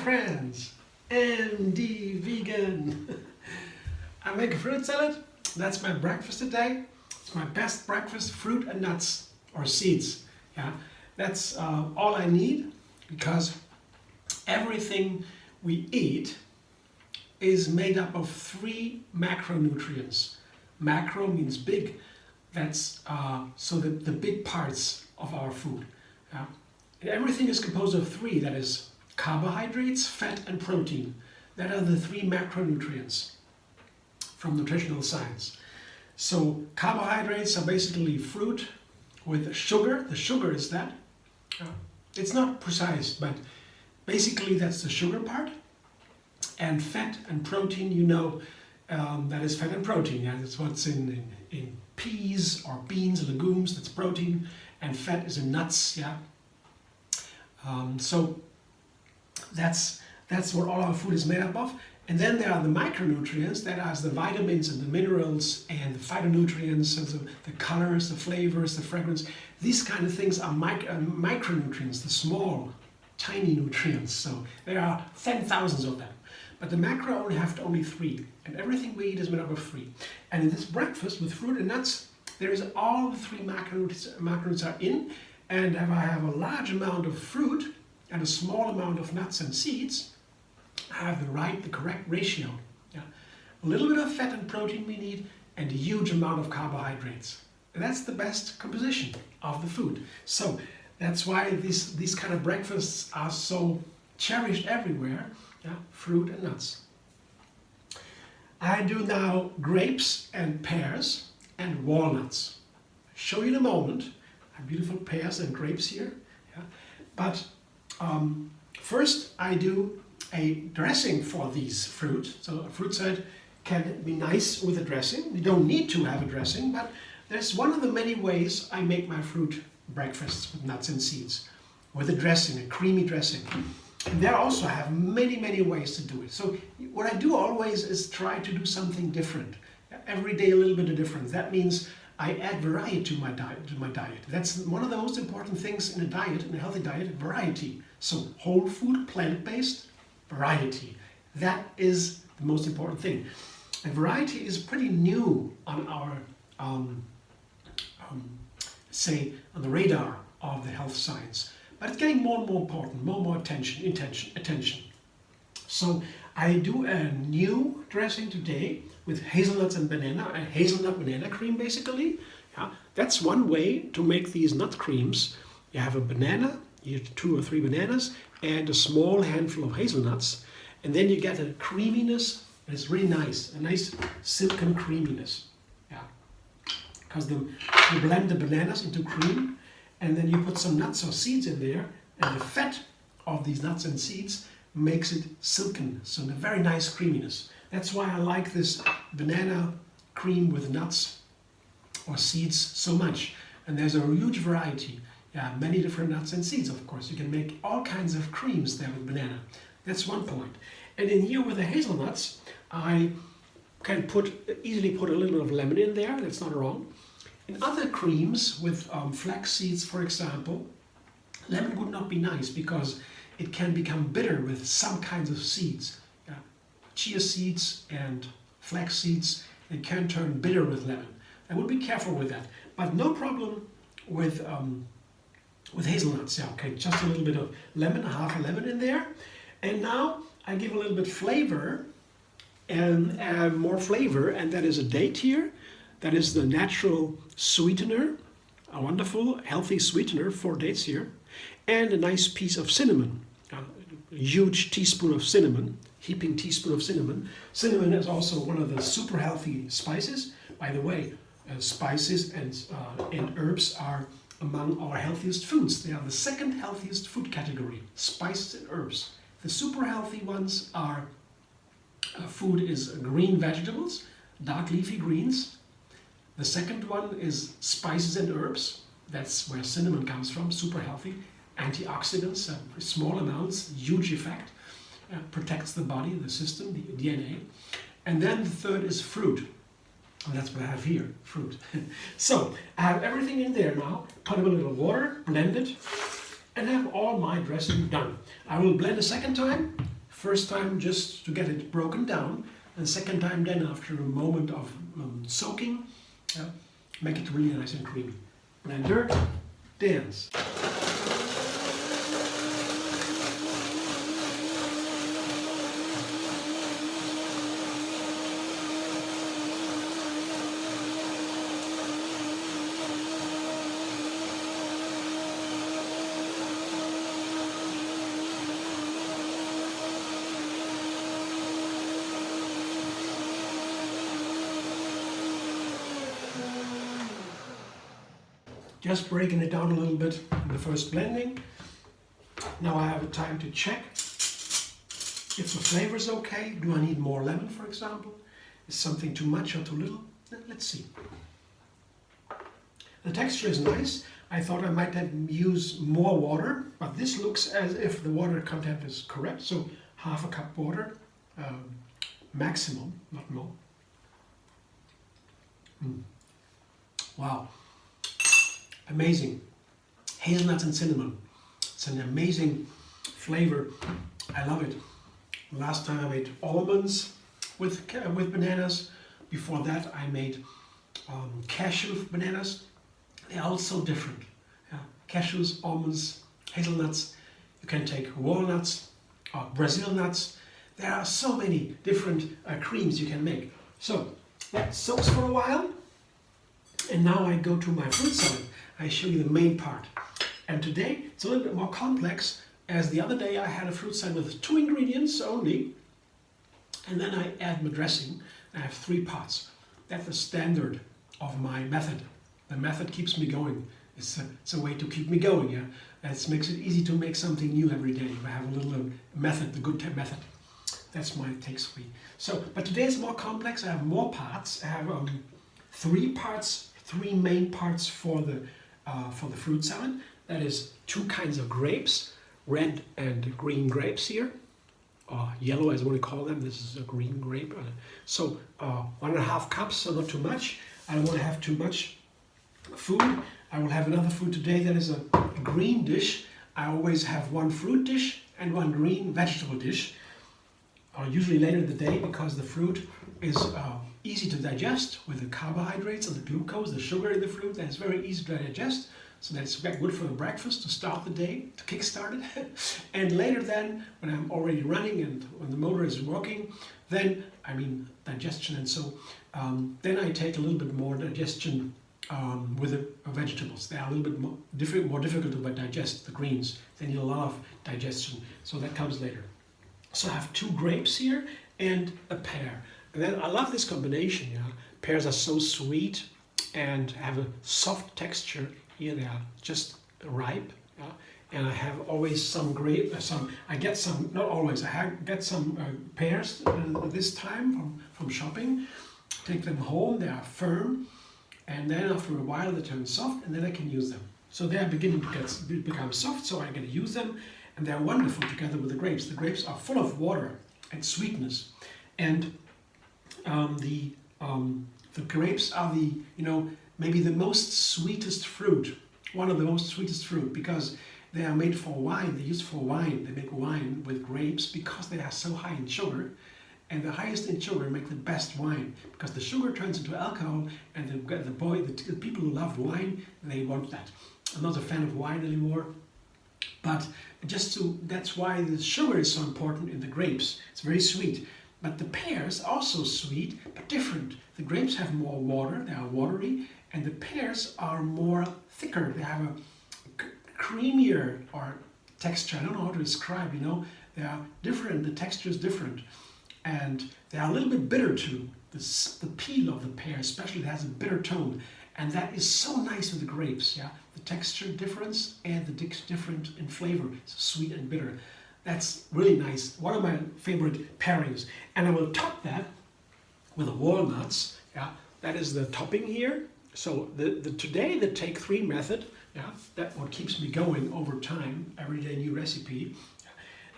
friends, MD Vegan. I make a fruit salad. That's my breakfast today. It's my best breakfast, fruit and nuts or seeds. Yeah, that's all I need, because everything we eat is made up of 3 macronutrients. Macro means big. That's so the big parts of our food. Yeah? And everything is composed of 3. That is carbohydrates, fat, and protein. That are the 3 macronutrients from nutritional science. So carbohydrates are basically fruit with sugar. The sugar is that. It's not precise, but basically that's the sugar part. And fat and protein, you know, that is fat and protein. Yeah? That's what's in peas or beans, legumes, that's protein. And fat is in nuts. Yeah. So that's what all our food is made up of. And then there are the micronutrients, that are the vitamins and the minerals and the phytonutrients, and the colors, the flavors, the fragrance. These kind of things are micronutrients, the small, tiny nutrients. So there are 10,000s of them. But the macro only have only 3. And everything we eat is made up of 3. And in this breakfast with fruit and nuts, there is all the 3 macronutrients are in. And if I have a large amount of fruit and a small amount of nuts and seeds, I have the correct ratio. Yeah? A little bit of fat and protein we need, and a huge amount of carbohydrates. And that's the best composition of the food. So that's why these kind of breakfasts are so cherished everywhere. Yeah? Fruit and nuts. I do now grapes and pears and walnuts. I'll show you in a moment. I have beautiful pears and grapes here. Yeah? But first I do a dressing for these fruit. So a fruit salad can be nice with a dressing. You don't need to have a dressing, but there's one of the many ways I make my fruit breakfasts with nuts and seeds. With a dressing, a creamy dressing. And there also I have many ways to do it. So what I do always is try to do something different. Every day a little bit of difference. That means I add variety to my diet. That's one of the most important things in a diet, in a healthy diet, variety. So whole food, plant-based, variety. That is the most important thing. And variety is pretty new on our, say, on the radar of the health science. But it's getting more and more important, more and more attention. So I do a new dressing today with hazelnuts and banana, a hazelnut banana cream basically. Yeah, that's one way to make these nut creams. You have a banana, you have 2 or 3 bananas, and a small handful of hazelnuts, and then you get a creaminess, and it's really nice, a nice silken creaminess. Yeah, because you blend the bananas into cream, and then you put some nuts or seeds in there, and the fat of these nuts and seeds makes it silken, so a very nice creaminess. That's why I like this banana cream with nuts or seeds so much. And there's a huge variety. Yeah, many different nuts and seeds, of course. You can make all kinds of creams there with banana. That's one point. And in here with the hazelnuts, I can easily put a little bit of lemon in there. That's not wrong. In other creams with flax seeds, for example, lemon would not be nice because it can become bitter with some kinds of seeds. Yeah. Chia seeds and flax seeds, they can turn bitter with lemon. I would be careful with that. But no problem with hazelnuts. Yeah, okay, just a little bit of lemon, half a lemon in there. And now I give a little bit flavor and more flavor, and that is a date here. That is the natural sweetener, a wonderful healthy sweetener, 4 dates here, and a nice piece of cinnamon, a huge teaspoon of cinnamon, heaping teaspoon of cinnamon. Cinnamon is also one of the super healthy spices. By the way, spices and herbs are among our healthiest foods. They are the 2nd healthiest food category, spices and herbs. The super healthy ones are, food is green vegetables, dark leafy greens. The 2nd one is spices and herbs. That's where cinnamon comes from, super healthy. Antioxidants, small amounts, huge effect. Protects the body, the system, the DNA. And then the 3rd is fruit. And that's what I have here, fruit. So I have everything in there now. Put a little water, blend it, and have all my dressing done. I will blend a second time First time just to get it broken down, and second time then after a moment of soaking, make it really nice and creamy. Blender, dance. Just breaking it down a little bit in the first blending. Now I have time to check if the flavor is okay. Do I need more lemon, for example? Is something too much or too little? Let's see. The texture is nice. I thought I might have used more water, but this looks as if the water content is correct. So half a cup water, maximum, not more. Wow. Amazing. Hazelnuts and cinnamon. It's an amazing flavor. I love it. Last time I made almonds with bananas. Before that I made cashew bananas. They're all so different. Cashews, almonds, hazelnuts. You can take walnuts or Brazil nuts. There are so many different creams you can make. So that soaks for a while. And now I go to my fruit salad. I show you the main part. And today it's a little bit more complex, as the other day I had a fruit salad with 2 ingredients only, and then I add my dressing. I have 3 parts. That's the standard of my method. The method keeps me going. It's a way to keep me going. Yeah, it makes it easy to make something new every day. I have a little method, the good method. That's my takes for you. So, but today is more complex. I have more parts. I have 3 parts, 3 main parts for the fruit salad. That is 2 kinds of grapes, red and green grapes here, or yellow as I want to call them. This is a green grape. So 1.5 cups, so not too much. I don't want to have too much food. I will have another food today that is a green dish. I always have 1 fruit dish and 1 green vegetable dish, usually later in the day, because the fruit is easy to digest with the carbohydrates and the glucose, the sugar in the fruit. That is very easy to digest, so that's good for the breakfast to start the day, to kickstart it. And later then, when I'm already running and when the motor is working, then, I mean digestion, and so then I take a little bit more digestion with the vegetables. They are a little bit more difficult to digest, the greens. They need a lot of digestion, so that comes later. So I have 2 grapes here and a pear. And then I love this combination. Pears are so sweet and have a soft texture. Here they are just ripe. And I have always some I get some, not always, get some pears this time from shopping. Take them home, they are firm. And then after a while they turn soft, and then I can use them. So they are beginning to become soft, so I get to use them. And they're wonderful together with the grapes. The grapes are full of water and sweetness. And the grapes are maybe the most sweetest fruit, one of the most sweetest fruit, because they are made for wine. They're used for wine. They make wine with grapes because they are so high in sugar, and the highest in sugar make the best wine, because the sugar turns into alcohol, and the people who love wine, they want that. I'm not a fan of wine anymore, but that's why the sugar is so important in the grapes. It's very sweet. But the pears are also sweet, but different. The grapes have more water, they are watery, and the pears are more thicker. They have a creamier texture. I don't know how to describe, They are different, the texture is different. And they are a little bit bitter too. The peel of the pear especially has a bitter tone. And that is so nice with the grapes, The texture difference and the different in flavor. It's sweet and bitter. That's really nice. One of my favorite pairings. And I will top that with the walnuts. That is the topping here. So today the take 3 method, that's what keeps me going over time, every day new recipe.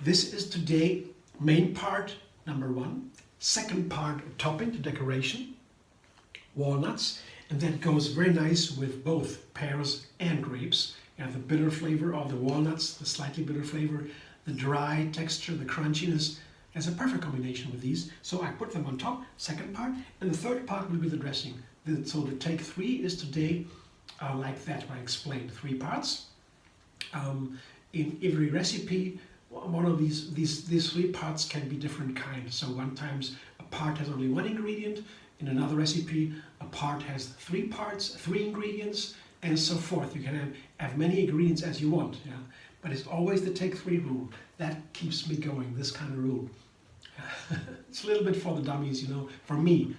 This is today main part number 1. Second part, topping, the decoration, walnuts. And that goes very nice with both pears and grapes. The bitter flavor of the walnuts, the slightly bitter flavor, the dry texture, the crunchiness, There's a perfect combination with these. So I put them on top, second part, and the third part will be the dressing. So the take 3 is today like that, what I explained, 3 parts. In every recipe, one of these 3 parts can be different kinds. So one times a part has only 1 ingredient. In another recipe, a part has 3 parts, 3 ingredients, and so forth. You can have many ingredients as you want. Yeah? But it's always the take 3 rule. That keeps me going, this kind of rule. It's a little bit for the dummies, you know, for me.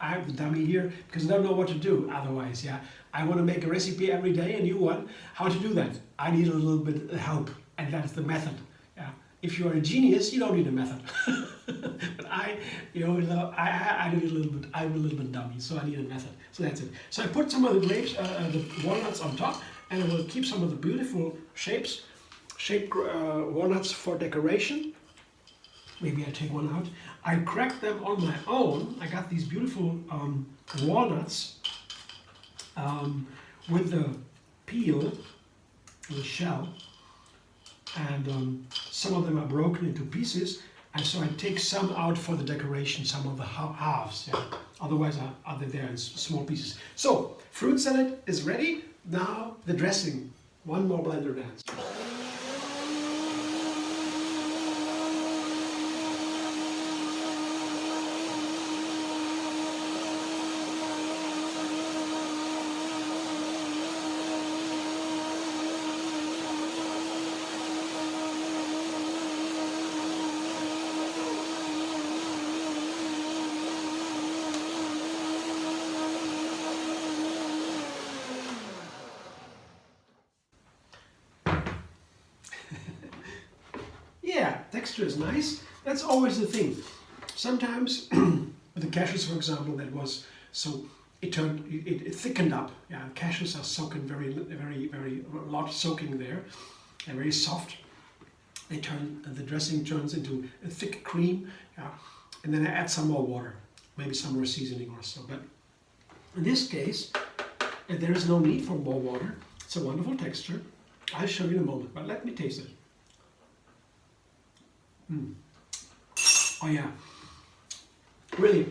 I have the dummy here because I don't know what to do otherwise. Yeah, I want to make a recipe every day, a new one. How to do that? I need a little bit of help, and that's the method. Yeah, if you are a genius, you don't need a method. But I need a little bit. I'm a little bit dummy, so I need a method. So that's it. So I put some of the grapes, the walnuts on top, and I will keep some of the beautiful shaped walnuts for decoration. Maybe I take one out. I cracked them on my own. I got these beautiful walnuts with the peel, the shell, and some of them are broken into pieces. And so I take some out for the decoration, some of the halves. Yeah. Otherwise, they're there in small pieces. So fruit salad is ready. Now the dressing. One more blender dance. Yeah, texture is nice. That's always the thing. Sometimes with the cashews, for example, that was so it thickened up. Yeah, cashews are soaking very a lot soaking there. They're very soft. The dressing turns into a thick cream. Yeah, and then I add some more water, maybe some more seasoning or so. But in this case, there is no need for more water. It's a wonderful texture. I'll show you in a moment, but let me taste it. Oh yeah, really,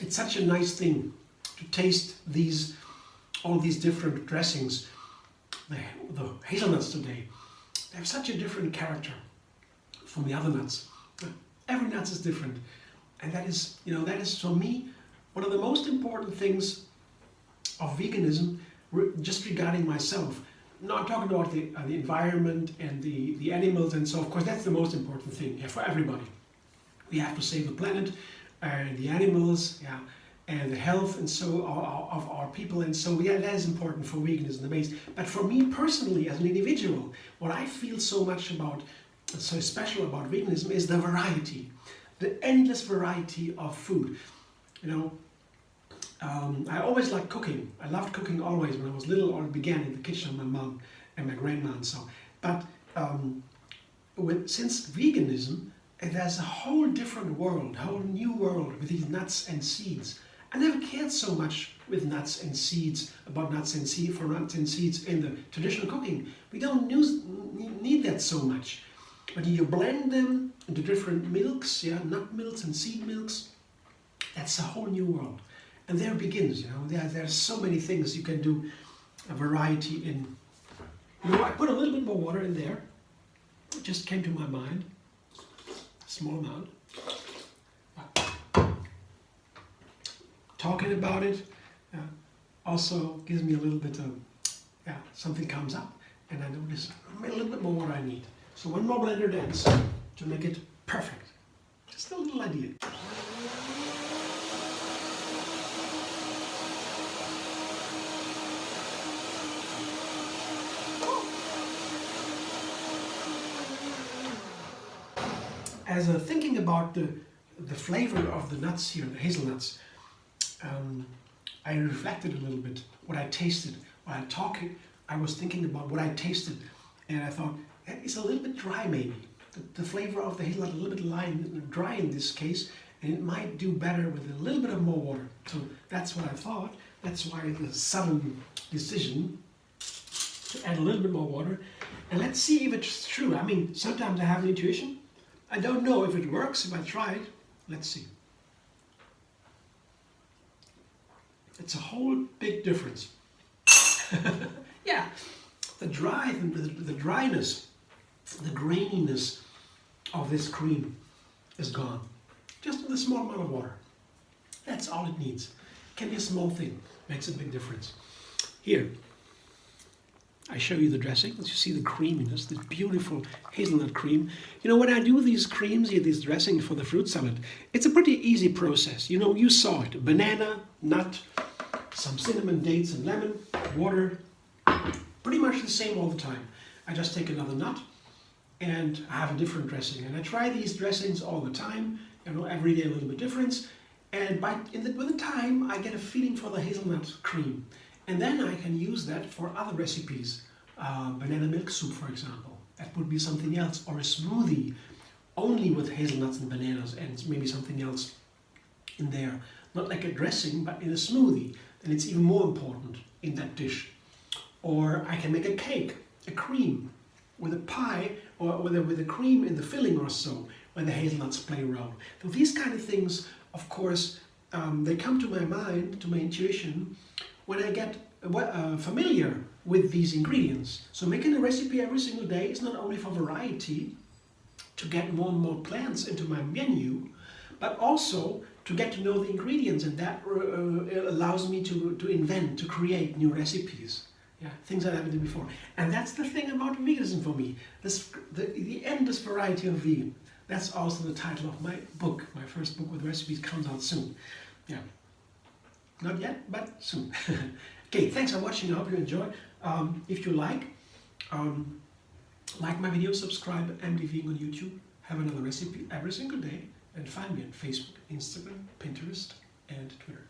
it's such a nice thing to taste all these different dressings. The hazelnuts today, they have such a different character from the other nuts. Every nut is different, and that is for me one of the most important things of veganism, just regarding myself. No, I'm talking about the environment and the animals, and so of course that's the most important thing for everybody. We have to save the planet, the animals, yeah, and the health and so of our people, and so yeah, that is important for veganism, the base. But for me personally, as an individual, what I feel so special about veganism is the variety, the endless variety of food. You know. I always liked cooking. I loved cooking always when I was little, or began in the kitchen of my mom and my grandma and so. But since veganism, there's a whole different world, whole new world with these nuts and seeds. I never cared so much with nuts and seeds, about nuts and seeds in the traditional cooking. We don't need that so much. But you blend them into different milks, yeah, nut milks and seed milks. That's a whole new world. And there it begins, you know, there's so many things you can do, a variety in. You know, I put a little bit more water in there. It just came to my mind, a small amount. Talking about it also gives me a little bit of, something comes up, and I notice a little bit more water I need. So one more blender dance to make it perfect. Just a little idea. As thinking about the flavor of the nuts here, the hazelnuts, I reflected a little bit what I tasted. While I'm talking, I was thinking about what I tasted, and I thought, it's a little bit dry maybe. The flavor of the hazelnut a little bit dry in this case, and it might do better with a little bit of more water. So that's what I thought. That's why the sudden decision to add a little bit more water. And let's see if it's true. I mean, sometimes I have an intuition, I don't know if it works if I try it. Let's see. It's a whole big difference. Yeah, the dryness, the graininess of this cream is gone. Just with a small amount of water. That's all it needs. Can be a small thing, makes a big difference. Here, I show you the dressing. As you see the creaminess, this beautiful hazelnut cream. You know, when I do these creams, these dressings for the fruit salad, it's a pretty easy process. You know, you saw it. Banana, nut, some cinnamon, dates and lemon, water. Pretty much the same all the time. I just take another nut and I have a different dressing. And I try these dressings all the time. You know, every day a little bit different. And with the time, I get a feeling for the hazelnut cream. And then I can use that for other recipes. Banana milk soup, for example. That would be something else. Or a smoothie, only with hazelnuts and bananas and maybe something else in there. Not like a dressing, but in a smoothie. And it's even more important in that dish. Or I can make a cake, a cream, with a pie, or with a cream in the filling or so, where the hazelnuts play a role. So these kind of things, of course, they come to my mind, to my intuition, when I get familiar with these ingredients. So making a recipe every single day is not only for variety, to get more and more plants into my menu, but also to get to know the ingredients, and that allows me to invent, to create new recipes. Yeah, things that I haven't done before. And that's the thing about veganism for me. The endless variety of vegan. That's also the title of my book. My first book with recipes comes out soon. Yeah. Not yet, but soon. Okay, thanks for watching. I hope you enjoy. If you like my video, subscribe, MD Vegan on YouTube. Have another recipe every single day. And find me on Facebook, Instagram, Pinterest, and Twitter.